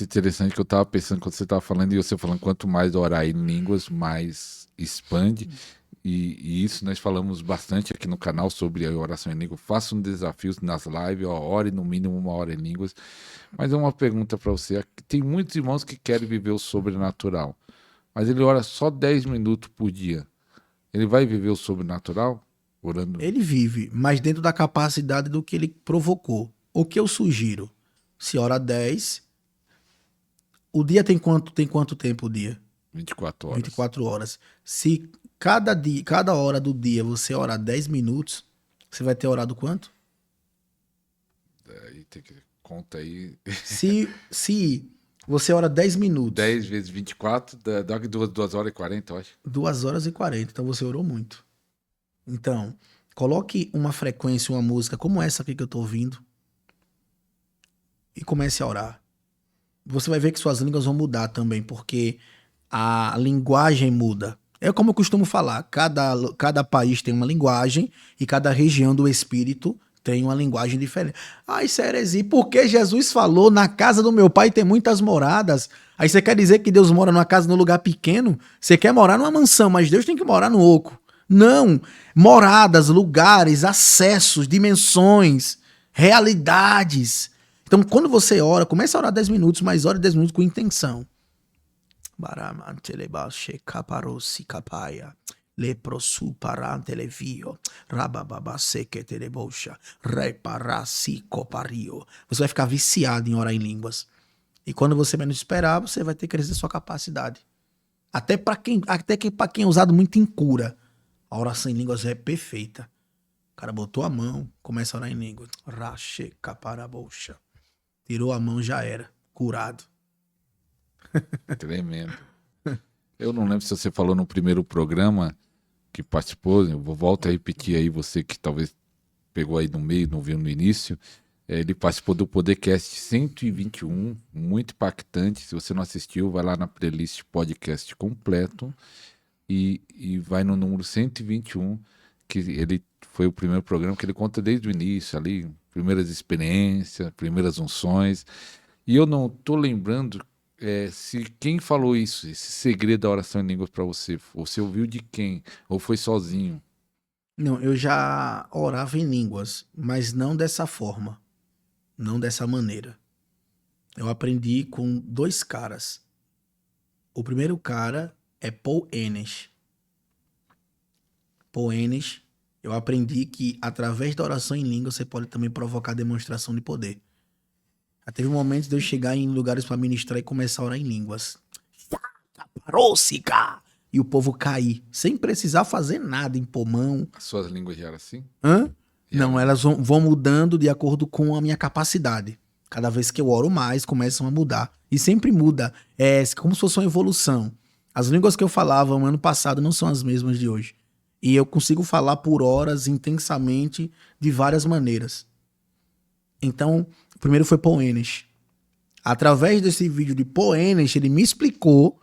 interessante que eu tava pensando quando você tava falando, e você falando, quanto mais orar em línguas, mais expande. E isso nós falamos bastante aqui no canal sobre a oração em língua. Faça um desafio nas lives, ó, ore no mínimo 1 hora em línguas. Mas é uma pergunta para você. Tem muitos irmãos que querem viver o sobrenatural, mas ele ora só 10 minutos por dia. Ele vai viver o sobrenatural? Orando. Ele vive, mas dentro da capacidade do que ele provocou. O que eu sugiro? Se ora 10, o dia tem quanto tempo o dia? 24 horas. 24 horas. Se cada hora do dia você orar 10 minutos, você vai ter orado quanto? Aí tem que conta aí. Se você ora 10 minutos. 10 vezes 24 dá 2 horas e 40, eu acho. 2 horas e 40, então você orou muito. Então, coloque uma frequência, uma música como essa aqui que eu tô ouvindo e comece a orar. Você vai ver que suas línguas vão mudar também, porque a linguagem muda. É como eu costumo falar, cada país tem uma linguagem e cada região do espírito tem uma linguagem diferente. Ah, isso é heresia. Porque Jesus falou, na casa do meu pai tem muitas moradas. Aí você quer dizer que Deus mora numa casa, num lugar pequeno? Você quer morar numa mansão, mas Deus tem que morar no oco. Não. Moradas, lugares, acessos, dimensões, realidades. Então, quando você ora, começa a orar 10 minutos, mas ore 10 minutos com intenção. Você vai ficar viciado em orar em línguas. E quando você menos esperar, você vai ter que crescer sua capacidade. Até para quem é usado muito em cura, a oração em línguas é perfeita. O cara botou a mão, começa a orar em línguas. Tirou a mão, já era. Curado. Tremendo. Eu não lembro se você falou no primeiro programa que participou, eu volto a repetir aí, você que talvez pegou aí no meio, não viu no início, ele participou do Podcast 121, muito impactante. Se você não assistiu, vai lá na playlist podcast completo e vai no número 121, que ele foi o primeiro programa que ele conta desde o início ali, primeiras experiências, primeiras unções. E eu não tô lembrando se quem falou isso, esse segredo da oração em línguas para você. Você ouviu de quem? Ou foi sozinho? Não, eu já orava em línguas, mas não dessa forma. Não dessa maneira. Eu aprendi com 2 caras. O primeiro cara é Paul Ennis. Paul Ennis, eu aprendi que através da oração em língua você pode também provocar demonstração de poder. Já teve momentos de eu chegar em lugares para ministrar e começar a orar em línguas. E o povo cair, sem precisar fazer nada, impor mão. As suas línguas já eram assim? Hã? Não, elas vão mudando de acordo com a minha capacidade. Cada vez que eu oro mais, começam a mudar. E sempre muda. É como se fosse uma evolução. As línguas que eu falava no ano passado não são as mesmas de hoje. E eu consigo falar por horas, intensamente, de várias maneiras. Então, o primeiro foi Paul Ennis. Através desse vídeo de Paul Ennis, ele me explicou.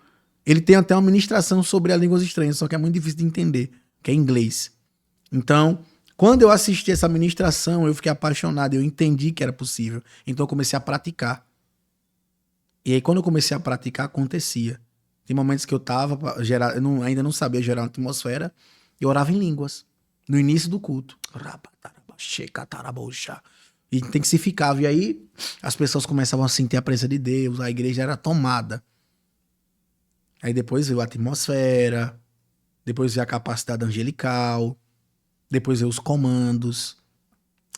Ele tem até uma ministração sobre as línguas estranhas, só que é muito difícil de entender, que é inglês. Então, quando eu assisti essa ministração, eu fiquei apaixonado, eu entendi que era possível. Então eu comecei a praticar. E aí quando eu comecei a praticar, acontecia. Tem momentos que eu tava, ainda não sabia gerar uma atmosfera, e orava em línguas. No início do culto. E intensificava. E aí as pessoas começavam a sentir a presença de Deus, a igreja era tomada. Aí depois veio a atmosfera, depois veio a capacidade angelical, depois veio os comandos,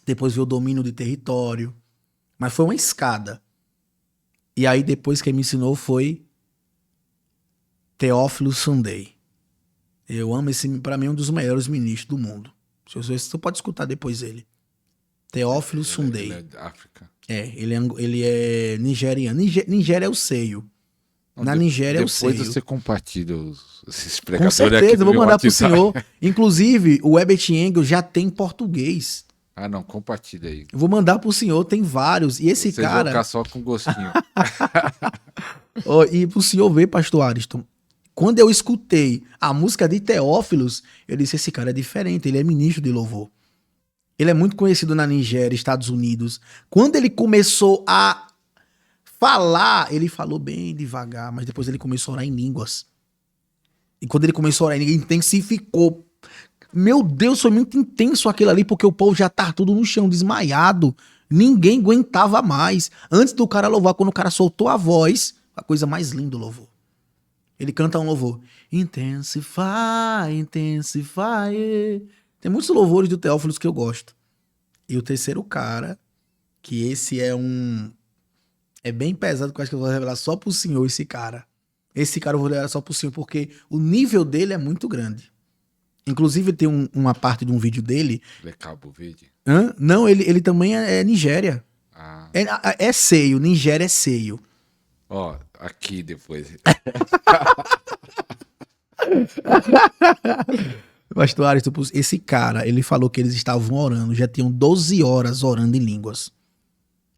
depois veio o domínio de território. Mas foi uma escada. E aí depois quem me ensinou foi Teófilo Sunday. Eu amo esse, pra mim, um dos melhores ministros do mundo. Você pode escutar depois ele. Teófilo Sunday. Ele é da África. Ele é nigeriano. Nigéria é o seio. Na Nigéria é o seio. Depois você compartilha esses Com pregadores certeza, aqui eu vou no mandar pro WhatsApp. senhor. Inclusive, o Ebert Engel já tem português. Ah, não, compartilha aí. Eu vou mandar pro senhor, tem vários. E esse Vocês vão cara... ficar só com gostinho. E pro senhor ver, pastor Ariston, quando eu escutei a música de Teófilos, eu disse, esse cara é diferente, ele é ministro de louvor. Ele é muito conhecido na Nigéria, Estados Unidos. Quando ele começou a falar, ele falou bem devagar, mas depois ele começou a orar em línguas. E quando ele começou a orar em línguas, intensificou. Meu Deus, foi muito intenso aquilo ali, porque o povo já tá tudo no chão, desmaiado. Ninguém aguentava mais. Antes do cara louvar, quando o cara soltou a voz, a coisa mais linda do louvor. Ele canta um louvor. Intensify, intensify. Tem muitos louvores do Teófilos que eu gosto. E o terceiro cara, que esse é um... É bem pesado, que eu acho que eu vou revelar só pro senhor esse cara. Esse cara eu vou revelar só pro senhor, porque o nível dele é muito grande. Inclusive tem uma parte de um vídeo dele... Ele é Cabo Verde? Hã? Não, ele também é Nigéria. Ah. É seio, Nigéria é seio. Ó, aqui depois. Pastor Ariston, esse cara, ele falou que eles estavam orando, já tinham 12 horas orando em línguas.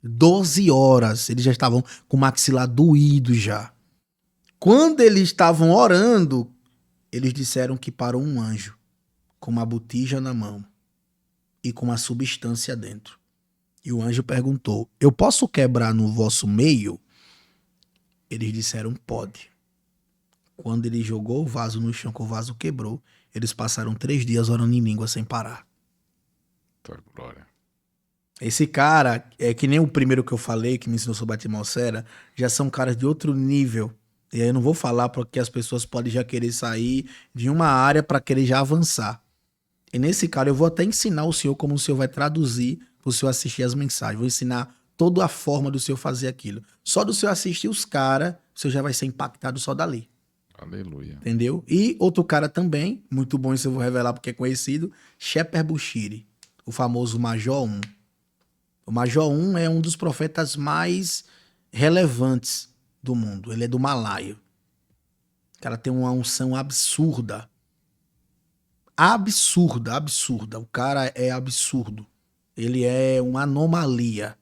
12 horas, eles já estavam com o maxilar doído já. Quando eles estavam orando, eles disseram que parou um anjo com uma botija na mão e com uma substância dentro. E o anjo perguntou, eu posso quebrar no vosso meio? Eles disseram, pode. Quando ele jogou o vaso no chão, que o vaso quebrou, eles passaram 3 dias orando em língua sem parar. Tua glória. Esse cara, é que nem o primeiro que eu falei, que me ensinou sobre a atmosfera, já são caras de outro nível. E aí eu não vou falar porque as pessoas podem já querer sair de uma área para querer já avançar. E nesse cara eu vou até ensinar o senhor como o senhor vai traduzir para o senhor assistir as mensagens. Vou ensinar toda a forma do senhor fazer aquilo. Só do senhor assistir os caras, o senhor já vai ser impactado só dali. Aleluia. Entendeu? E outro cara também, muito bom, isso eu vou revelar porque é conhecido, Shepherd Bushiri, o famoso Major 1. O Major 1 é um dos profetas mais relevantes do mundo. Ele é do Malaio. O cara tem uma unção absurda. Absurda, absurda. O cara é absurdo. Ele é uma anomalia.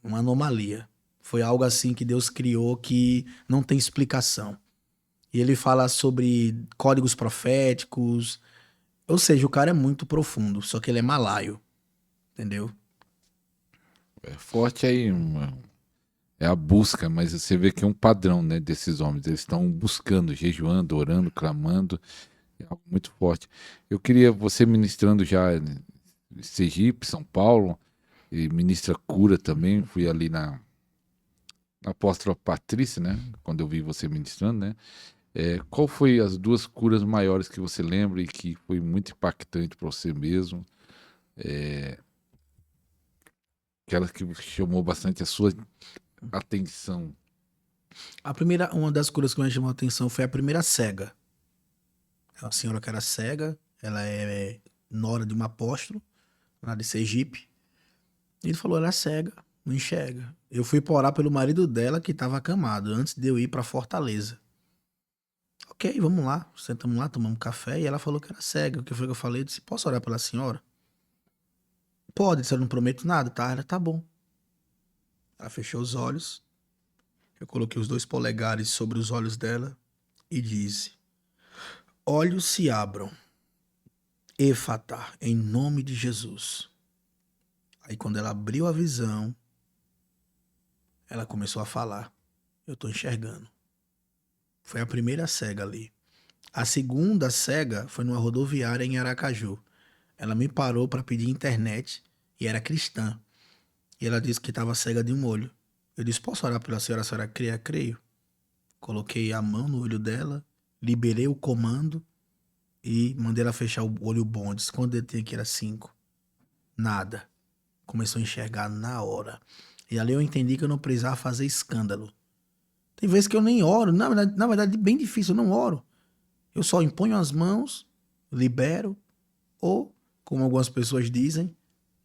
Uma anomalia. Foi algo assim que Deus criou que não tem explicação. E ele fala sobre códigos proféticos. Ou seja, o cara é muito profundo, só que ele é malaio. Entendeu? É forte aí, é a busca, mas você vê que é um padrão, né, desses homens. Eles estão buscando, jejuando, orando, clamando. É algo muito forte. Eu queria você ministrando já em Sergipe, São Paulo, e ministra cura também. Fui ali na Apóstola Patrícia, né, quando eu vi você ministrando, né. Qual foi as 2 curas maiores que você lembra e que foi muito impactante para você mesmo? Aquela que chamou bastante a sua atenção. Uma das curas que me chamou a atenção foi a primeira cega. É uma senhora que era cega, ela é nora de um apóstolo, lá de Sergipe. Ele falou, ela é cega, não enxerga. Eu fui pra orar pelo marido dela que estava acamado, antes de eu ir pra Fortaleza. Ok, vamos lá, sentamos lá, tomamos café, e ela falou que era cega. O que foi que eu falei? Eu disse, posso orar pela senhora? Pode, disse, eu não prometo nada, tá? Ela, tá bom. Ela fechou os olhos, eu coloquei os 2 polegares sobre os olhos dela e disse, olhos se abram, Efatá, em nome de Jesus. Aí quando ela abriu a visão, ela começou a falar, eu tô enxergando. Foi a primeira cega ali. A segunda cega foi numa rodoviária em Aracaju. Ela me parou para pedir internet e era cristã. E ela disse que estava cega de um olho. Eu disse, posso orar pela senhora? A senhora crê? Creio. Coloquei a mão no olho dela, liberei o comando e mandei ela fechar o olho bom. Disse, quando eu tinha que era 5. Nada. Começou a enxergar na hora. E ali eu entendi que eu não precisava fazer escândalo. Tem vezes que eu nem oro. Na verdade, bem difícil, eu não oro. Eu só imponho as mãos, libero, ou, como algumas pessoas dizem,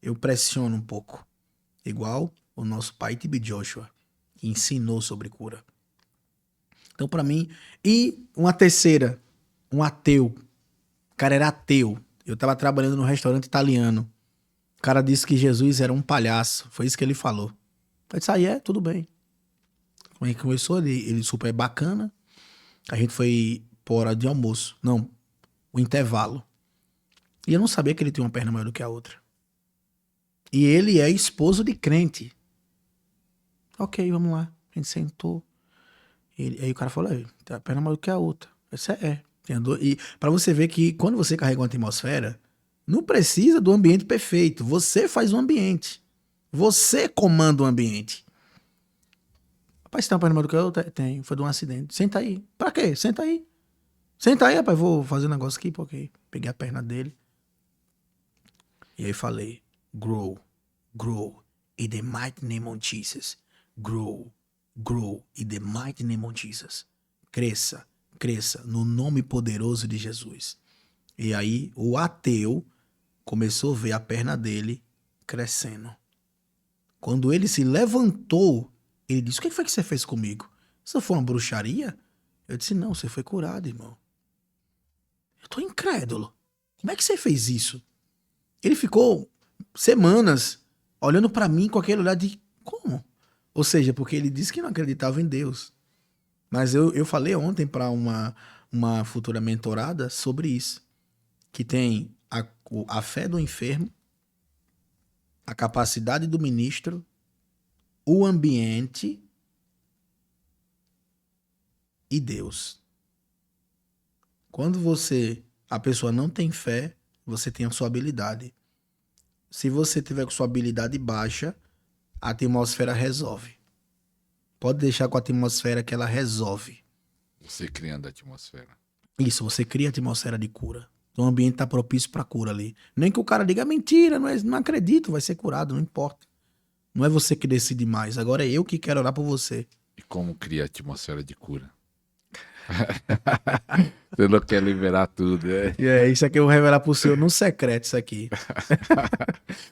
eu pressiono um pouco. Igual o nosso pai T.B. Joshua, que ensinou sobre cura. Então, para mim... E uma terceira, um ateu. O cara era ateu. Eu tava trabalhando num restaurante italiano. O cara disse que Jesus era um palhaço. Foi isso que ele falou. Eu disse, tudo bem. Como é que começou? Ele super bacana. A gente foi por hora de almoço. Não, o intervalo. E eu não sabia que ele tinha uma perna maior do que a outra. E ele é esposo de crente. Ok, vamos lá. A gente sentou. Aí o cara falou, tem a perna maior do que a outra. Essa é. E pra você ver que quando você carrega uma atmosfera, não precisa do ambiente perfeito. Você faz o ambiente. Você comanda o ambiente. Rapaz, você tem uma perna maior do que a outra? Tem. Foi de um acidente. Senta aí. Pra quê? Senta aí. Senta aí, rapaz. Vou fazer um negócio aqui, porque peguei a perna dele. E aí falei, grow, grow, in the mighty name of Jesus. Grow, grow, in the mighty name of Jesus. Cresça, cresça, no nome poderoso de Jesus. E aí o ateu começou a ver a perna dele crescendo. Quando ele se levantou, ele disse, o que foi que você fez comigo? Isso foi uma bruxaria? Eu disse, não, você foi curado, irmão. Eu tô incrédulo. Como é que você fez isso? Ele ficou semanas olhando pra mim com aquele olhar de como? Ou seja, porque ele disse que não acreditava em Deus. Mas eu falei ontem pra uma futura mentorada sobre isso. Que tem a fé do enfermo, a capacidade do ministro, o ambiente e Deus. Quando a pessoa não tem fé, você tem a sua habilidade. Se você tiver com sua habilidade baixa, a atmosfera resolve. Pode deixar com a atmosfera que ela resolve. Você criando a atmosfera. Isso, você cria a atmosfera de cura. Então o ambiente está propício para cura ali. Nem que o cara diga mentira, não acredito, vai ser curado, não importa. Não é você que decide mais, agora é eu que quero orar por você. E como cria a atmosfera de cura? Você não quer liberar tudo, né? Isso aqui eu vou revelar pro senhor no secreto, isso aqui.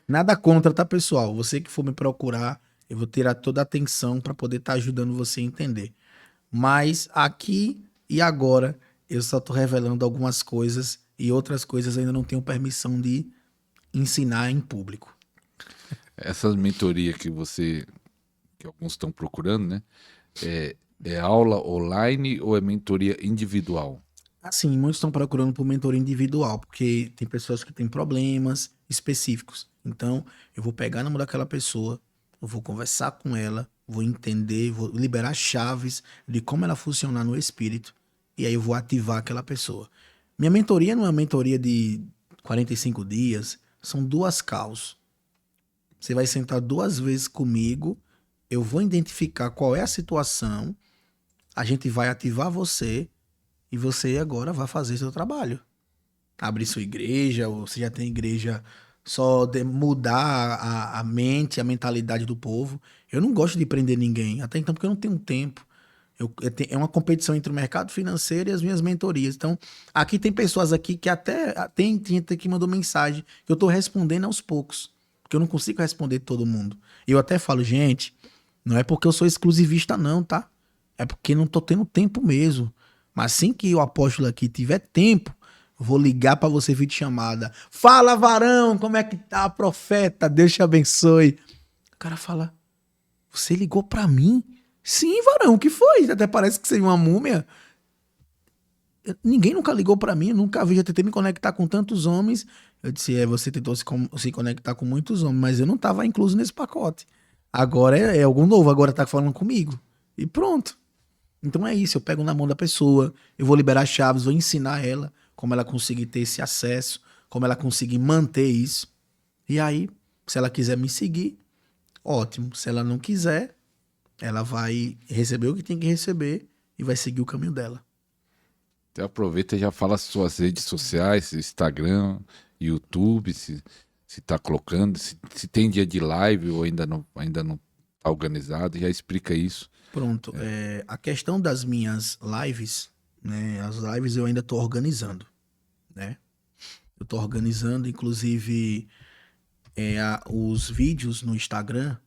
Nada contra, tá, pessoal? Você que for me procurar, eu vou tirar toda a atenção para poder estar ajudando você a entender. Mas aqui e agora, eu só tô revelando algumas coisas e outras coisas ainda não tenho permissão de ensinar em público. Essas mentorias que alguns estão procurando, né? É aula online ou é mentoria individual? Assim, muitos estão procurando por mentoria individual, porque tem pessoas que têm problemas específicos. Então, eu vou pegar na mão daquela pessoa, eu vou conversar com ela, vou entender, vou liberar chaves de como ela funciona no espírito, e aí eu vou ativar aquela pessoa. Minha mentoria não é uma mentoria de 45 dias, são 2 calls. Você vai sentar 2 vezes comigo, eu vou identificar qual é a situação, a gente vai ativar você, e você agora vai fazer seu trabalho. Abrir sua igreja, ou você já tem igreja, só de mudar a mente, a mentalidade do povo. Eu não gosto de prender ninguém, até então porque eu não tenho tempo. É uma competição entre o mercado financeiro e as minhas mentorias. Então, aqui tem pessoas aqui que até tem gente que mandou mensagem que eu estou respondendo aos poucos, porque eu não consigo responder todo mundo. Eu até falo, gente, não é porque eu sou exclusivista não, tá? É porque não tô tendo tempo mesmo. Mas assim que o apóstolo aqui tiver tempo, vou ligar para você vir de chamada. Fala, varão, como é que tá, profeta? Deus te abençoe. O cara fala, você ligou para mim? Sim, varão, o que foi? Até parece que você é uma múmia. Ninguém nunca ligou para mim, eu nunca vi, já tentei me conectar com tantos homens. Eu disse, você tentou se conectar com muitos homens, mas eu não tava incluso nesse pacote. Agora é algo novo, agora tá falando comigo. E pronto. Então é isso, eu pego na mão da pessoa, eu vou liberar chaves, vou ensinar ela como ela conseguir ter esse acesso, como ela conseguir manter isso. E aí, se ela quiser me seguir, ótimo. Se ela não quiser, ela vai receber o que tem que receber e vai seguir o caminho dela. Então aproveita e já fala as suas redes sociais, Instagram, YouTube, se tá colocando, se tem dia de live ou ainda não tá organizado, já explica isso. Pronto. A questão das minhas lives, né? As lives eu ainda estou organizando, né? Eu estou organizando, inclusive, os vídeos no Instagram.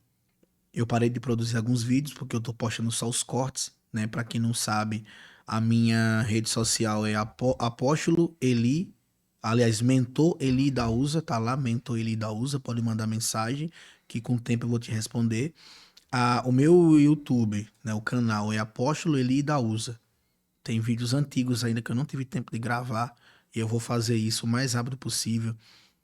Eu parei de produzir alguns vídeos porque eu estou postando só os cortes, né? Para quem não sabe, a minha rede social é Apóstolo Eli, aliás, Mentor Eli da USA, tá lá, Mentor Eli da USA, pode mandar mensagem que com o tempo eu vou te responder. O meu YouTube, né, o canal é Apóstolo Eli da USA. Tem vídeos antigos ainda que eu não tive tempo de gravar e eu vou fazer isso o mais rápido possível.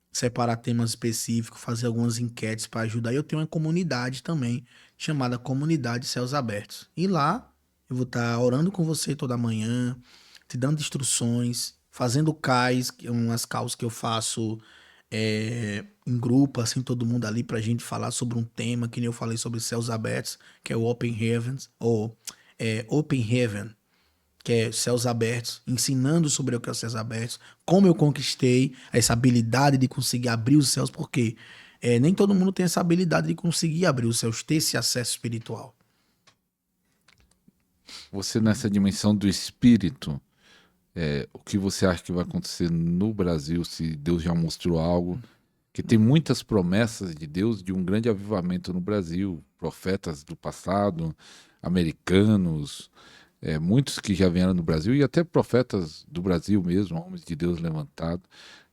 Separar temas específicos, fazer algumas enquetes para ajudar. E eu tenho uma comunidade também chamada Comunidade Céus Abertos. E lá eu vou estar orando com você toda manhã, te dando instruções, fazendo cais, que é umas calls que eu faço em grupo, assim, todo mundo ali pra gente falar sobre um tema, que nem eu falei sobre céus abertos, que é o Open Heavens, ou Open Heaven, que é céus abertos, ensinando sobre o que é os céus abertos, como eu conquistei essa habilidade de conseguir abrir os céus, porque nem todo mundo tem essa habilidade de conseguir abrir os céus, ter esse acesso espiritual. Você nessa dimensão do espírito, o que você acha que vai acontecer no Brasil, se Deus já mostrou algo? Que tem muitas promessas de Deus de um grande avivamento no Brasil, profetas do passado, americanos, muitos que já vieram no Brasil e até profetas do Brasil mesmo, homens de Deus levantados.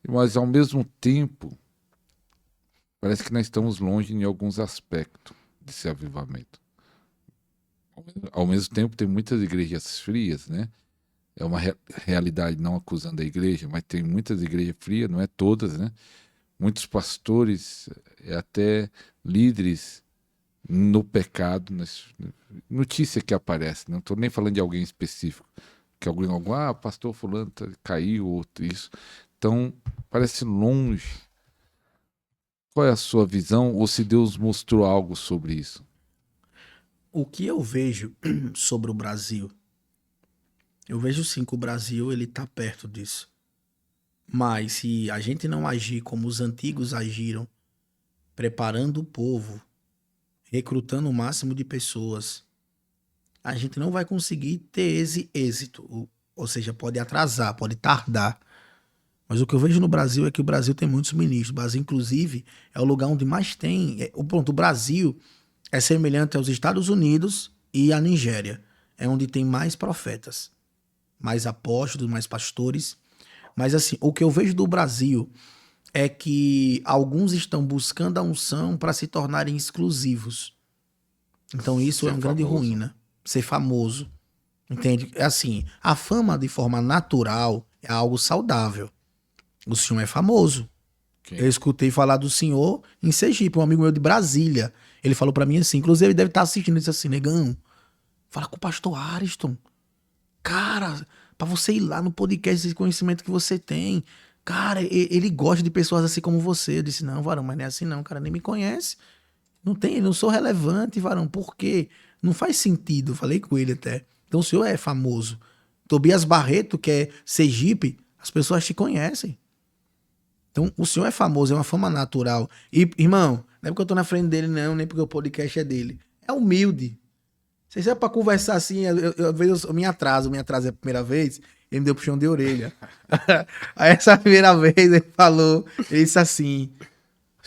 Mas ao mesmo tempo, parece que nós estamos longe em alguns aspectos desse avivamento. Ao mesmo tempo, tem muitas igrejas frias, né? É uma realidade, não acusando a igreja, mas tem muitas igrejas frias, não é todas, né? Muitos pastores, até líderes no pecado, notícia que aparece, não estou nem falando de alguém específico, que pastor fulano caiu, outro isso. Então, parece longe. Qual é a sua visão, ou se Deus mostrou algo sobre isso? O que eu vejo sobre o Brasil, eu vejo sim que o Brasil ele tá perto disso. Mas se a gente não agir como os antigos agiram, preparando o povo, recrutando o máximo de pessoas, a gente não vai conseguir ter esse êxito. Ou seja, pode atrasar, pode tardar. Mas o que eu vejo no Brasil é que o Brasil tem muitos ministros. O Brasil, inclusive, é o lugar onde mais tem. O Brasil é semelhante aos Estados Unidos e à Nigéria. É onde tem mais profetas, mais apóstolos, mais pastores. Mas assim, o que eu vejo do Brasil é que alguns estão buscando a unção para se tornarem exclusivos. Então isso é uma grande ruína. Ser famoso. Entende? É assim, a fama de forma natural é algo saudável. O senhor é famoso. Okay. Eu escutei falar do senhor em Sergipe, um amigo meu de Brasília. Ele falou pra mim assim, inclusive ele deve estar assistindo, ele disse assim, negão, fala com o pastor Ariston. Cara, pra você ir lá no podcast, esse conhecimento que você tem. Cara, ele gosta de pessoas assim como você. Eu disse, não, varão, mas não é assim não, cara, nem me conhece. Não sou relevante, varão, por quê? Não faz sentido, eu falei com ele até. Então o senhor é famoso. Tobias Barreto, que é Sergipe, as pessoas te conhecem. Então, o senhor é famoso, é uma fama natural. E, irmão, não é porque eu tô na frente dele, não, nem porque o podcast é dele. É humilde. Se é pra conversar assim, eu me atraso a primeira vez, ele me deu puxão de orelha. Aí essa primeira vez ele disse assim,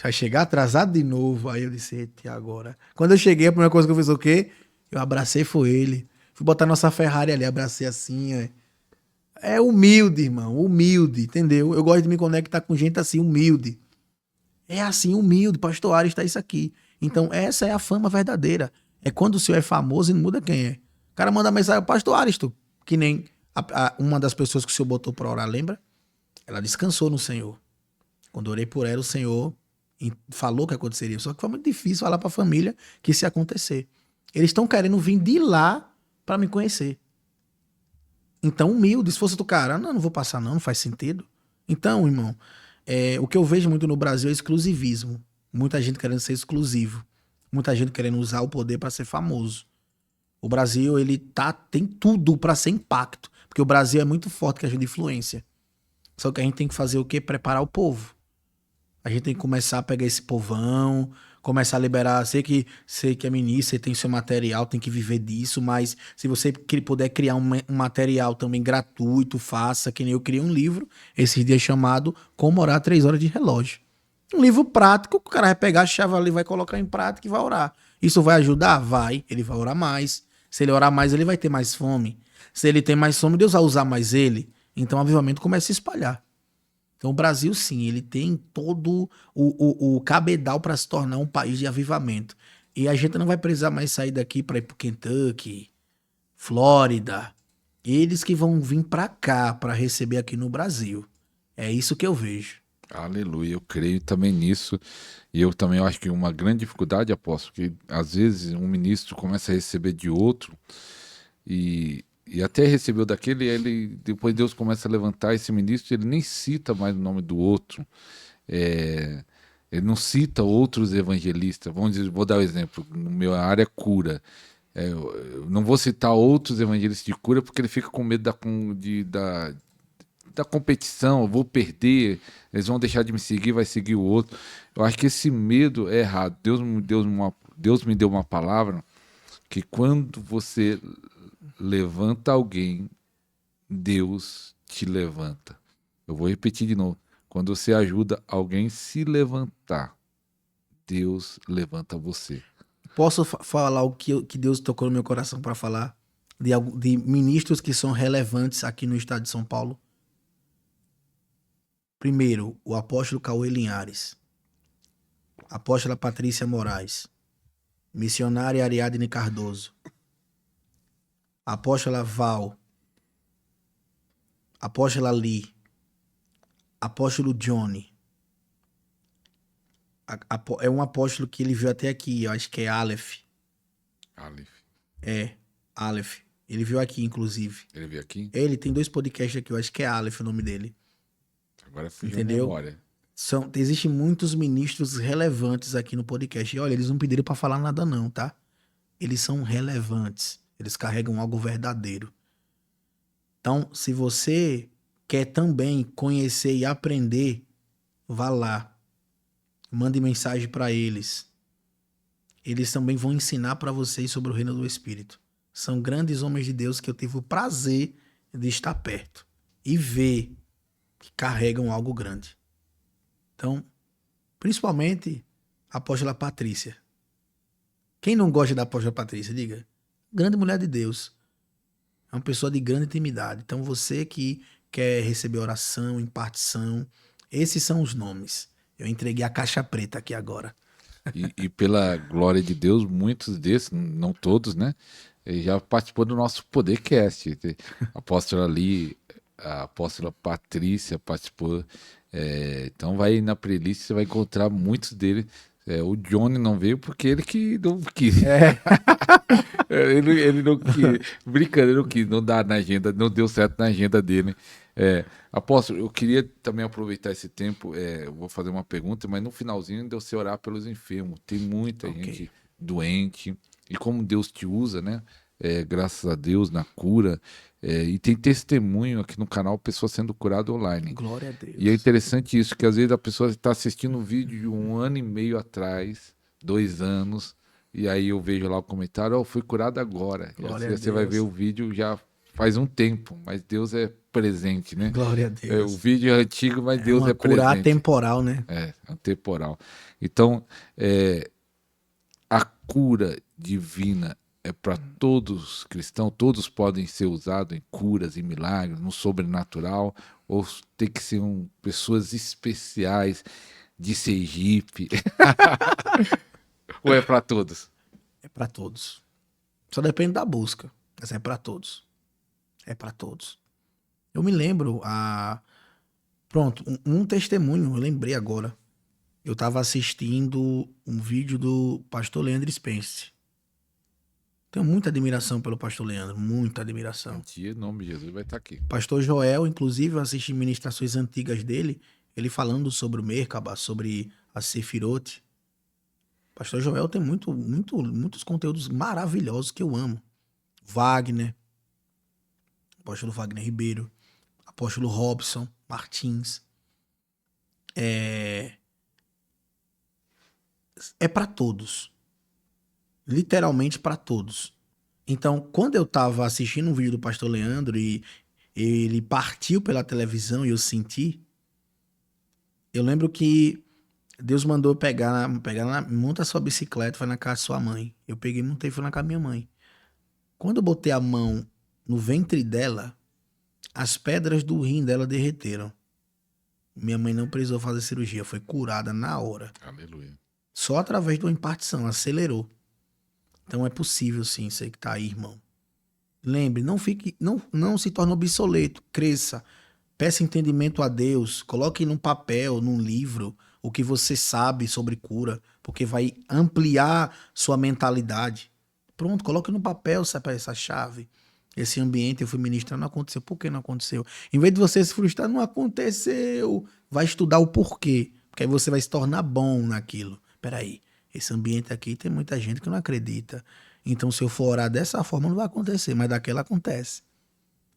vai chegar atrasado de novo. Aí eu disse, eita, agora? Quando eu cheguei, a primeira coisa que eu fiz o quê? Eu abracei foi ele. Fui botar nossa Ferrari ali, abracei assim, É humilde, irmão, humilde, entendeu? Eu gosto de me conectar com gente assim, humilde. É assim, humilde, pastor Ares está isso aqui. Então, essa é a fama verdadeira. É quando o senhor é famoso e não muda quem é. O cara manda mensagem, pastor Aristo, que nem uma das pessoas que o senhor botou para orar, lembra? Ela descansou no Senhor. Quando eu orei por ela, o Senhor falou que aconteceria. Só que foi muito difícil falar para a família que isso ia acontecer. Eles estão querendo vir de lá para me conhecer. Então, humilde. Se fosse do cara, não vou passar não faz sentido. Então, irmão, o que eu vejo muito no Brasil é exclusivismo. Muita gente querendo ser exclusivo. Muita gente querendo usar o poder para ser famoso. O Brasil, ele tem tudo para ser impacto. Porque o Brasil é muito forte questão de influência. Só que a gente tem que fazer o quê? Preparar o povo. A gente tem que começar a pegar esse povão, começar a liberar. Sei que é ministro, você tem seu material, tem que viver disso, mas se você puder criar um material também gratuito, faça, que nem eu criei um livro esses dias chamado Como Orar 3 Horas de Relógio. Um livro prático, que o cara vai pegar a chave ali, vai colocar em prática e vai orar. Isso vai ajudar? Vai. Ele vai orar mais. Se ele orar mais, ele vai ter mais fome. Se ele tem mais fome, Deus vai usar mais ele. Então o avivamento começa a se espalhar. Então o Brasil, sim, ele tem todo o cabedal para se tornar um país de avivamento. E a gente não vai precisar mais sair daqui para ir para Kentucky, Flórida. Eles que vão vir para cá para receber aqui no Brasil. É isso que eu vejo. Aleluia, eu creio também nisso. E eu também acho que uma grande dificuldade, apóstolo, que às vezes um ministro começa a receber de outro e até recebeu daquele, ele depois Deus começa a levantar esse ministro, ele nem cita mais o nome do outro. É, ele não cita outros evangelistas. Vamos dizer, vou dar um exemplo, no meu área é cura. Eu não vou citar outros evangelistas de cura porque ele fica com medo da competição, eu vou perder, eles vão deixar de me seguir, vai seguir o outro. Eu acho que esse medo é errado. Deus me deu uma palavra que quando você levanta alguém, Deus te levanta. Eu vou repetir de novo. Quando você ajuda alguém se levantar, Deus levanta você. Posso falar o que Deus tocou no meu coração para falar de ministros que são relevantes aqui no estado de São Paulo? Primeiro, o apóstolo Cauê Linhares, apóstola Patrícia Moraes, missionária Ariadne Cardoso, apóstola Val, apóstola Lee, apóstolo Johnny. É um apóstolo que ele viu até aqui, eu acho que é Aleph. Aleph. É, Aleph. Ele viu aqui, inclusive. Ele veio aqui? Ele tem 2 podcasts aqui, eu acho que é Aleph o nome dele. Agora fugiu a Entendeu? memória. Existem muitos ministros relevantes aqui no podcast. E olha, eles não pediram pra falar nada não, tá? Eles são relevantes. Eles carregam algo verdadeiro. Então, se você quer também conhecer e aprender, vá lá. Mande mensagem pra eles. Eles também vão ensinar pra vocês sobre o reino do Espírito. São grandes homens de Deus que eu tive o prazer de estar perto e ver que carregam algo grande. Então, principalmente a apóstola Patrícia. Quem não gosta da apóstola Patrícia, diga. Grande mulher de Deus. É uma pessoa de grande intimidade. Então, você que quer receber oração, impartição, esses são os nomes. Eu entreguei a caixa preta aqui agora. E pela glória de Deus, muitos desses, não todos, né? Já participou do nosso Podercast. A apóstola ali, a apóstola Patrícia participou. Então vai na playlist, você vai encontrar muitos deles. O Johnny não veio porque ele que não quis. Ele não quis. Brincando, ele não quis. Não dá na agenda, não deu certo na agenda dele. Apóstolo, eu queria também aproveitar esse tempo. Eu vou fazer uma pergunta, mas no finalzinho de você orar pelos enfermos. Tem muita gente doente. E como Deus te usa, né? Graças a Deus, na cura. E tem testemunho aqui no canal, pessoa sendo curada online. Glória a Deus. E é interessante isso, que às vezes a pessoa está assistindo um vídeo de 1 ano e meio atrás, 2 anos, e aí eu vejo lá o comentário, fui curado agora. Glória E a assim, você vai Deus. ver o vídeo já faz um tempo, mas Deus é presente, né? Glória a Deus. O vídeo é antigo, mas Deus uma é presente. cura atemporal, né? Atemporal. Então, a cura divina é para todos cristãos, todos podem ser usados em curas e milagres, no sobrenatural, ou tem que ser pessoas especiais de Sergipe? Ou é para todos? É para todos. Só depende da busca, mas é para todos. É para todos. Eu me lembro, pronto, um testemunho, eu lembrei agora. Eu estava assistindo um vídeo do pastor Leandro Spence. Tenho muita admiração pelo pastor Leandro, muita admiração. Em nome de Jesus vai estar aqui. Pastor Joel, inclusive, eu assisti ministrações antigas dele, ele falando sobre o Merkaba, sobre a Sefirote. Pastor Joel tem muitos conteúdos maravilhosos que eu amo. Wagner, apóstolo Wagner Ribeiro, apóstolo Robson Martins. É para todos. Literalmente para todos. Então, quando eu tava assistindo um vídeo do pastor Leandro e ele partiu pela televisão e eu senti, eu lembro que Deus mandou monta sua bicicleta, vai na casa de sua mãe. Eu peguei, montei e fui na casa da minha mãe. Quando eu botei a mão no ventre dela, as pedras do rim dela derreteram. Minha mãe não precisou fazer cirurgia, foi curada na hora. Aleluia. Só através de uma impartição, acelerou. Então é possível sim, você que tá aí, irmão. Lembre, não se torne obsoleto, cresça. Peça entendimento a Deus. Coloque num papel, num livro, o que você sabe sobre cura, porque vai ampliar sua mentalidade. Pronto, coloque no papel essa chave. Esse ambiente, eu fui ministrar, não aconteceu. Por que não aconteceu? Em vez de você se frustrar, não aconteceu. Vai estudar o porquê. Porque aí você vai se tornar bom naquilo. Peraí, esse ambiente aqui tem muita gente que não acredita. Então, se eu for orar dessa forma, não vai acontecer, mas daquela acontece.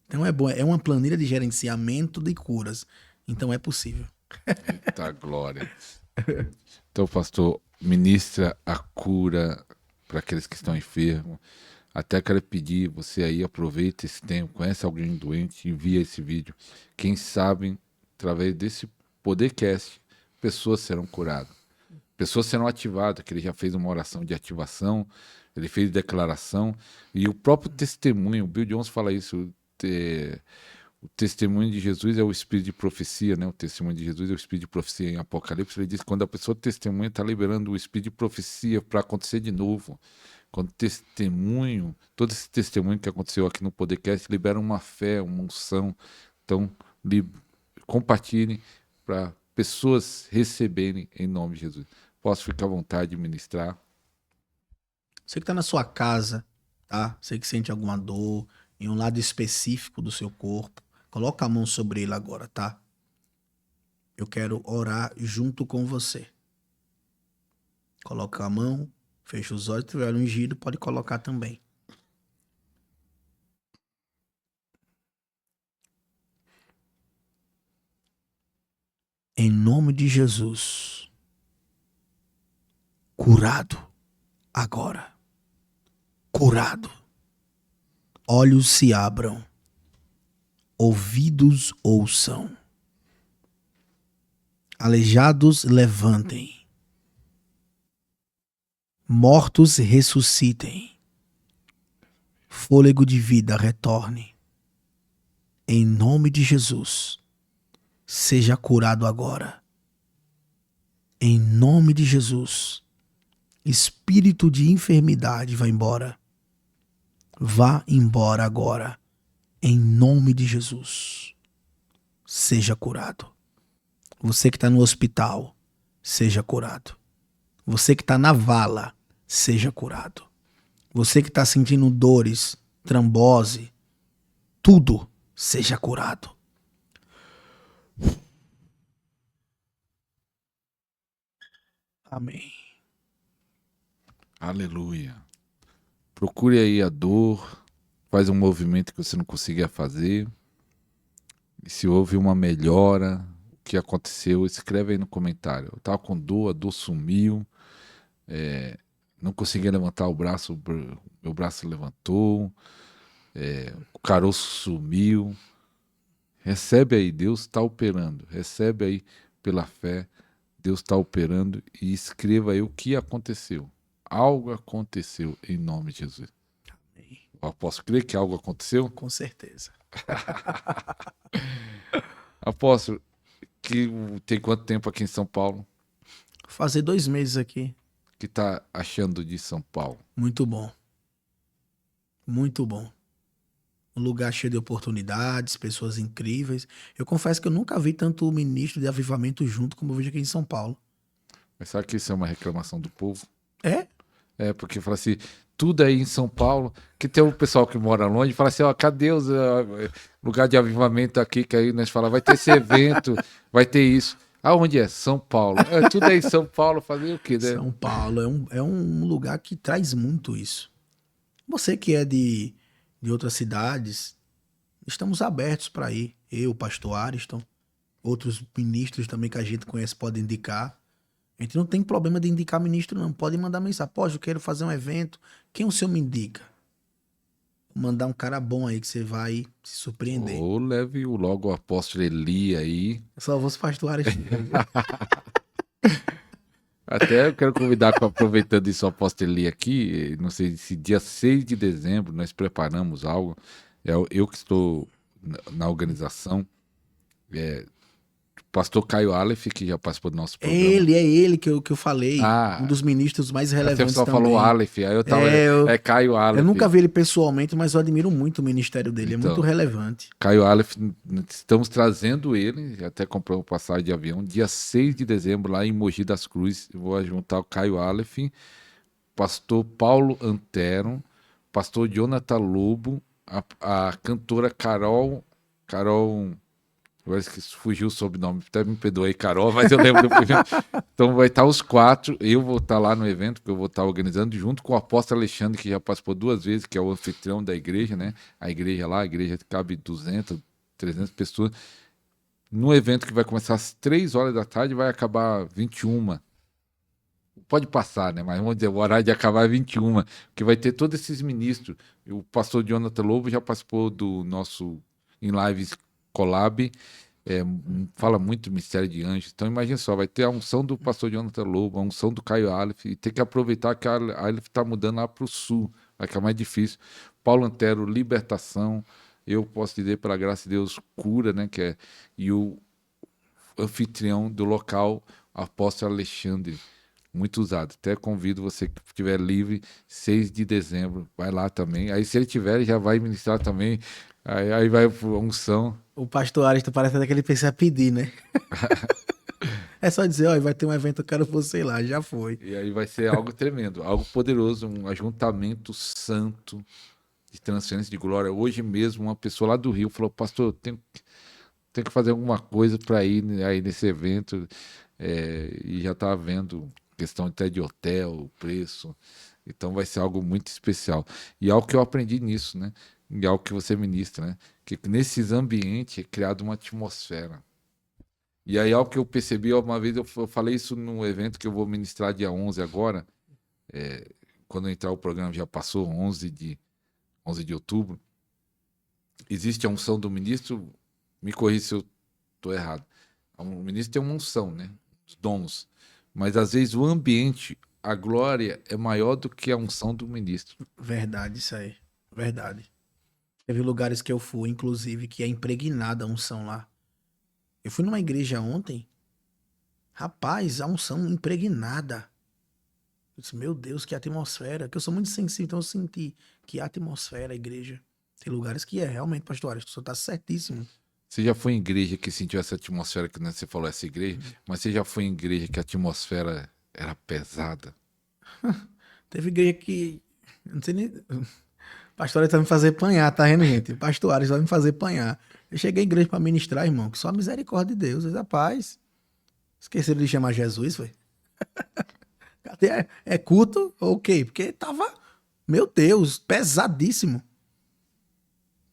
Então é bom, é uma planilha de gerenciamento de curas. Então é possível. Eita glória. Então, pastor, ministra a cura para aqueles que estão enfermos. Até quero pedir, você aí aproveita esse tempo, conhece alguém doente, envia esse vídeo. Quem sabe, através desse podcast, pessoas serão curadas. Pessoas serão ativadas, que ele já fez uma oração de ativação, ele fez declaração, e o próprio testemunho, o Bill Jones fala isso, o testemunho de Jesus é o espírito de profecia, né? O testemunho de Jesus é o espírito de profecia em Apocalipse. Ele diz que quando a pessoa testemunha, está liberando o espírito de profecia para acontecer de novo. Quando testemunho, todo esse testemunho que aconteceu aqui no podcast libera uma fé, uma unção. Então, compartilhem para pessoas receberem em nome de Jesus. Posso ficar à vontade de ministrar? Você que está na sua casa, tá? Você que sente alguma dor em um lado específico do seu corpo, coloca a mão sobre ele agora, tá? Eu quero orar junto com você. Coloca a mão, fecha os olhos, se tiver ungido, pode colocar também. Em nome de Jesus, curado agora, curado. Olhos se abram, ouvidos ouçam, aleijados levantem, mortos ressuscitem, fôlego de vida retorne. Em nome de Jesus, seja curado agora. Em nome de Jesus, espírito de enfermidade vá embora. Vá embora agora. Em nome de Jesus, seja curado. Você que está no hospital, seja curado. Você que está na vala, seja curado. Você que está sentindo dores, trombose, tudo, seja curado. Amém. Aleluia. Procure aí a dor, faz um movimento que você não conseguia fazer. E se houve uma melhora, o que aconteceu, escreve aí no comentário. Eu estava com dor, a dor sumiu, não conseguia levantar o braço, meu braço levantou, o caroço sumiu. Recebe aí, Deus está operando. Recebe aí pela fé, Deus está operando, e escreva aí o que aconteceu. Algo aconteceu em nome de Jesus. Eu posso crer que algo aconteceu? Com certeza. Apóstolo, que tem quanto tempo aqui em São Paulo? Fazer 2 meses aqui. Que tá achando de São Paulo? Muito bom. Muito bom. Um lugar cheio de oportunidades, pessoas incríveis. Eu confesso que eu nunca vi tanto ministro de avivamento junto como eu vejo aqui em São Paulo. Mas sabe que isso é uma reclamação do povo? É? É, porque fala assim, tudo aí em São Paulo, que tem um pessoal que mora longe, fala assim, ó, cadê os lugar de avivamento aqui, que aí nós falamos, vai ter esse evento, vai ter isso. Aonde é? São Paulo. É, tudo aí em São Paulo, fazer o quê, né? São Paulo é um lugar que traz muito isso. Você que é de outras cidades, estamos abertos para ir. Eu, o pastor Ariston, outros ministros também que a gente conhece podem indicar. A gente não tem problema de indicar ministro, não. Pode mandar mensagem. Pô, eu quero fazer um evento. Quem o senhor me indica? Vou mandar um cara bom aí que você vai se surpreender. Ou leve logo o apóstolo Eli aí. Eu só vou os pastores. Até eu quero convidar, aproveitando isso, o apóstolo Eli aqui, não sei se dia 6 de dezembro nós preparamos algo. Eu que estou na organização, pastor Caio Aleph, que já participou do nosso É programa. ele que eu falei. Ah, Um dos ministros mais você relevantes só também. falou Aleph, aí eu tava... É Caio Aleph. Eu nunca vi ele pessoalmente, mas eu admiro muito o ministério dele. Então, É muito relevante. Caio Aleph, estamos trazendo ele, até comprou uma passagem de avião, dia 6 de dezembro, lá em Mogi das Cruzes. Eu vou juntar o Caio Aleph, pastor Paulo Antero, pastor Jonathan Lobo, a cantora Carol, agora esqueci, fugiu o sobrenome, até me perdoei, Carol, mas eu lembro do Então vai estar os 4, eu vou estar lá no evento, que eu vou estar organizando, junto com o apóstolo Alexandre, que já participou 2 vezes, que é o anfitrião da igreja, né? A igreja lá, a igreja cabe 200, 300 pessoas. No evento que vai começar às 3 horas da tarde, vai acabar 21. Pode passar, né? Mas vamos dizer, o horário de acabar é 21, que vai ter todos esses ministros. O pastor Jonathan Lobo já participou do nosso em lives Collab, fala muito do mistério de anjos. Então imagina só, vai ter a unção do pastor Jonathan Lobo, a unção do Caio Aleph, e tem que aproveitar que a Aleph está mudando lá para o sul, vai ficar mais difícil. Paulo Antero, libertação, eu posso dizer, pela graça de Deus, cura, né? E o anfitrião do local, apóstolo Alexandre, muito usado. Até convido você que estiver livre, 6 de dezembro, vai lá também. Aí se ele tiver, já vai ministrar também. Aí vai a unção. O pastor Aristo parece até que ele pensa pedir, né? É só dizer, ó, vai ter um evento, eu quero você lá, já foi. E aí vai ser algo tremendo, algo poderoso, um ajuntamento santo de transferência de glória. Hoje mesmo, uma pessoa lá do Rio falou, pastor, eu tenho que fazer alguma coisa para ir aí nesse evento. E já está vendo questão até de hotel, preço. Então vai ser algo muito especial. E algo que eu aprendi nisso, né? E algo que você ministra, né? Que nesses ambientes é criada uma atmosfera. E aí algo que eu percebi, uma vez eu falei isso num evento que eu vou ministrar dia 11 agora, quando entrar o programa já passou, 11 de outubro. Existe a unção do ministro, me corrija se eu estou errado. O ministro tem uma unção, né? Os dons. Mas às vezes o ambiente, a glória é maior do que a unção do ministro. Verdade, isso aí. Verdade. Teve lugares que eu fui, inclusive, que é impregnada a unção lá. Eu fui numa igreja ontem. Rapaz, a unção impregnada. Eu disse, meu Deus, que atmosfera. Que eu sou muito sensível, então eu senti que atmosfera a igreja. Tem lugares que realmente, pastor Aristo, o senhor tá certíssimo. Você já foi em igreja que sentiu essa atmosfera que você falou, essa igreja, mas você já foi em igreja que a atmosfera era pesada? Teve igreja que. Não sei nem. Pastor Aristo vai me fazer apanhar, tá vendo, gente? Pastor Aristo vai me fazer apanhar. Eu cheguei à igreja pra ministrar, irmão, que só a misericórdia de Deus. Rapaz, esqueceram de chamar Jesus, foi? Cadê? É culto? Ok, porque tava, meu Deus, pesadíssimo.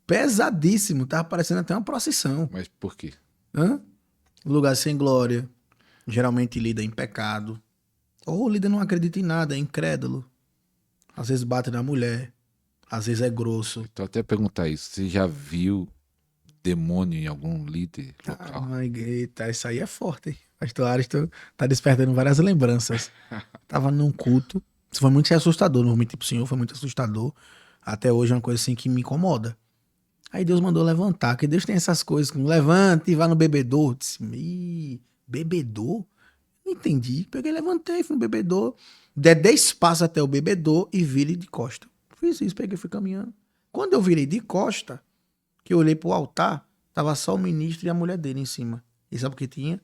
Pesadíssimo. Tava parecendo até uma procissão. Mas por quê? Hã? Lugar sem glória. Geralmente lida em pecado. Ou o líder não acredita em nada, é incrédulo. Às vezes bate na mulher. Às vezes é grosso. Então até perguntar isso, você já viu demônio em algum líder local? Ai, eita, isso aí é forte, hein? Pastor Aristo tá despertando várias lembranças. Tava num culto. Isso foi muito assustador, não vou mentir pro senhor, foi muito assustador. Até hoje é uma coisa assim que me incomoda. Aí Deus mandou levantar, que Deus tem essas coisas, que levante e vá no bebedouro. Eu disse, bebedouro? Não entendi. Peguei, levantei, fui no bebedouro, dei 10 passos até o bebedouro e virei de costa. Fiz isso, peguei, fui caminhando. Quando eu virei de costa, que eu olhei pro altar, tava só o ministro e a mulher dele em cima. E sabe o que tinha?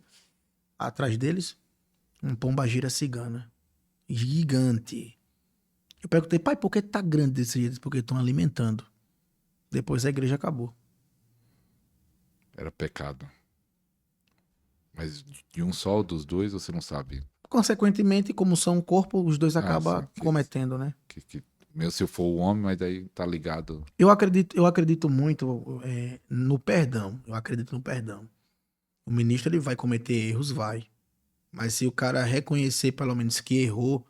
Atrás deles, um pombagira cigana. Gigante. Eu perguntei, pai, por que tá grande desse jeito? Porque estão alimentando. Depois a igreja acabou. Era pecado. Mas de um só ou dos dois, você não sabe? Consequentemente, como são um corpo, os dois acabam sim, cometendo, né? Mesmo se eu for o homem, mas daí tá ligado. Eu acredito muito no perdão. Eu acredito no perdão. O ministro ele vai cometer erros, vai. Mas se o cara reconhecer pelo menos que errou,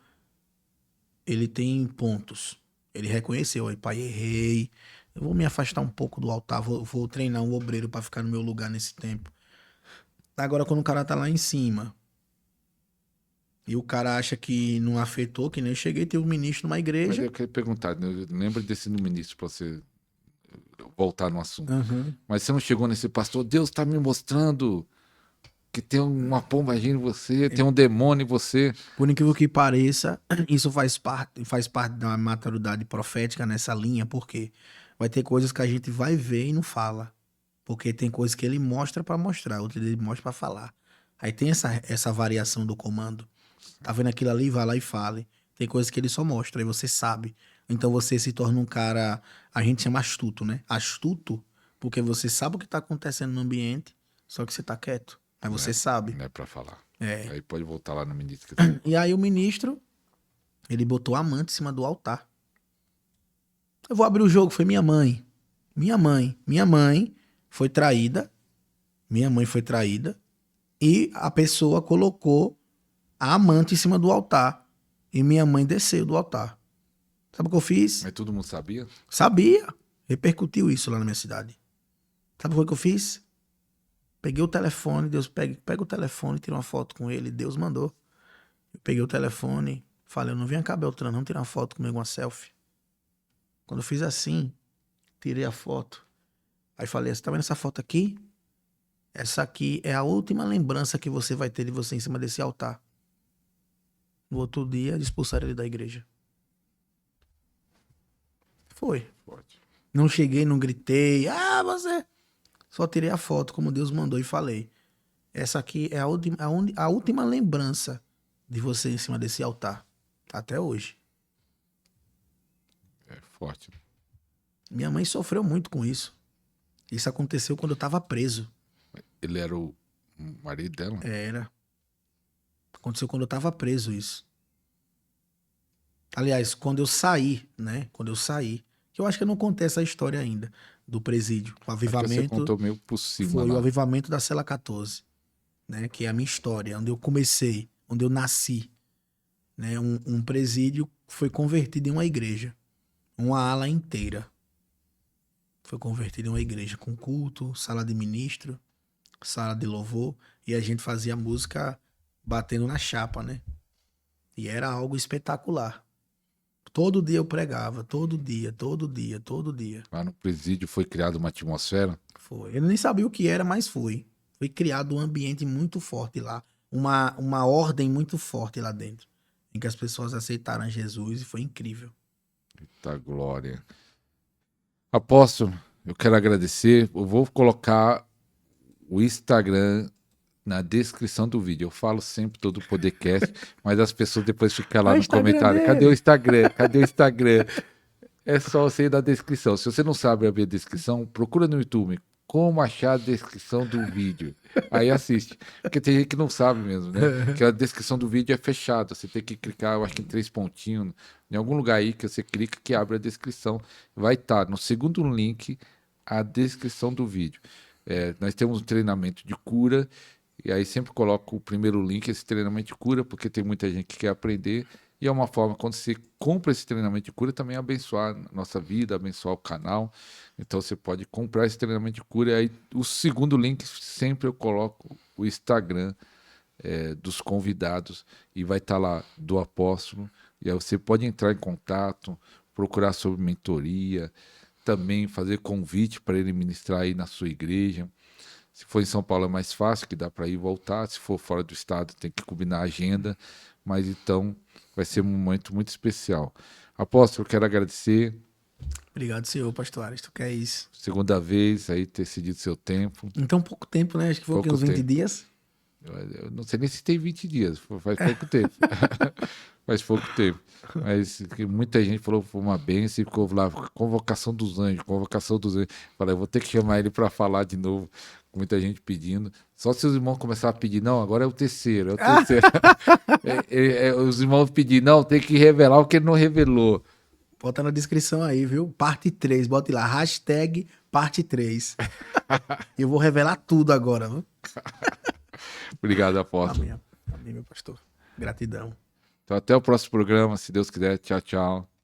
ele tem pontos. Ele reconheceu, aí, pai, errei. Eu vou me afastar um pouco do altar, vou treinar um obreiro para ficar no meu lugar nesse tempo. Agora, quando o cara tá lá em cima e o cara acha que não afetou, que nem eu cheguei, tem um ministro numa Mas igreja. eu queria perguntar, né, lembra desse no ministro para você voltar no assunto. Uhum. Mas você não chegou nesse pastor, Deus está me mostrando que tem uma pombagira em você, tem um demônio em você. Por incrível que pareça, isso faz parte da maturidade profética nessa linha, porque vai ter coisas que a gente vai ver e não fala. Porque tem coisas que ele mostra pra mostrar, outras ele mostra pra falar. Aí tem essa variação do comando. Tá vendo aquilo ali? Vai lá e fale. Tem coisas que ele só mostra, aí você sabe. Então você se torna um cara, a gente chama astuto, né? Astuto, porque você sabe o que tá acontecendo no ambiente, só que você tá quieto. Aí você sabe. Não é pra falar. É. Aí pode voltar lá no ministro. E aí o ministro, ele botou a amante em cima do altar. Eu vou abrir o jogo, foi minha mãe. Minha mãe foi traída. Minha mãe foi traída. E a pessoa colocou a amante em cima do altar. E minha mãe desceu do altar. Sabe o que eu fiz? Mas todo mundo sabia? Sabia. Repercutiu isso lá na minha cidade. Sabe o que eu fiz? Peguei o telefone, Deus pega o telefone, tira uma foto com ele, Deus mandou. Eu peguei o telefone, falei, eu não venho cá, Beltrano, não tirar uma foto comigo, uma selfie. Quando eu fiz assim, tirei a foto. Aí falei, você tá vendo essa foto aqui? Essa aqui é a última lembrança que você vai ter de você em cima desse altar. No outro dia, expulsaram ele da igreja. Foi. Pode. Não cheguei, não gritei. Ah, você... Só tirei a foto, como Deus mandou, e falei. Essa aqui é a última lembrança de você em cima desse altar. Até hoje. É forte. Minha mãe sofreu muito com isso. Isso aconteceu quando eu tava preso. Ele era o marido dela? Era. Aconteceu quando eu tava preso isso. Aliás, quando eu saí, né? Quando eu saí. Que eu acho que eu não contei essa história ainda. Do presídio. O Acho que você avivamento. contou meio por cima. Foi lá. o avivamento da Cela 14. Né? Que é a minha história. Onde eu comecei. Onde eu nasci. Né? Um presídio foi convertido em uma igreja. Uma ala inteira. Foi convertido em uma igreja. Com culto, sala de ministro, sala de louvor. E a gente fazia música batendo na chapa, né? E era algo espetacular. Todo dia eu pregava, todo dia. Lá no presídio foi criada uma atmosfera. Foi. Ele nem sabia o que era, mas foi. Foi criado um ambiente muito forte lá. Uma ordem muito forte lá dentro. Em que as pessoas aceitaram Jesus e foi incrível. Eita glória. Apóstolo, eu quero agradecer. Eu vou colocar o Instagram na descrição do vídeo. Eu falo sempre todo o podcast, mas as pessoas depois ficam lá no comentário. dele. Cadê o Instagram? Cadê o Instagram? É só você ir na descrição. Se você não sabe abrir a descrição, procura no YouTube como achar a descrição do vídeo. Aí assiste. Porque tem gente que não sabe mesmo, né? Que a descrição do vídeo é fechada. Você tem que clicar, eu acho que em 3 pontinhos, em algum lugar aí que você clica que abre a descrição. Vai estar no segundo link a descrição do vídeo. Nós temos um treinamento de cura. E aí sempre coloco o primeiro link, esse treinamento de cura, porque tem muita gente que quer aprender. E é uma forma, quando você compra esse treinamento de cura, também abençoar a nossa vida, abençoar o canal. Então você pode comprar esse treinamento de cura. E aí o segundo link, sempre eu coloco o Instagram dos convidados. E vai estar lá do apóstolo. E aí você pode entrar em contato, procurar sobre mentoria, também fazer convite para ele ministrar aí na sua igreja. Se for em São Paulo é mais fácil, que dá para ir e voltar. Se for fora do estado, tem que combinar a agenda. Mas então vai ser um momento muito especial. Apóstolo, eu quero agradecer. Obrigado, senhor, pastor Aristo, que é isso. Segunda vez aí ter cedido seu tempo. Então, pouco tempo, né? Acho que foi Pouco uns 20 tempo. dias. Eu não sei nem se tem 20 dias, faz pouco tempo. Faz pouco tempo. Mas que muita gente falou que foi uma bênção e ficou lá, convocação dos anjos. Falei, eu vou ter que chamar ele para falar de novo. Muita gente pedindo. Só se os irmãos começarem a pedir, não, agora é o terceiro. Os irmãos pedir, não, tem que revelar o que ele não revelou. Bota na descrição aí, viu? Parte 3, bote lá, hashtag parte 3. Eu vou revelar tudo agora, viu? Obrigado, apóstolo. Amém, meu pastor. Gratidão. Então até o próximo programa, se Deus quiser. Tchau, tchau.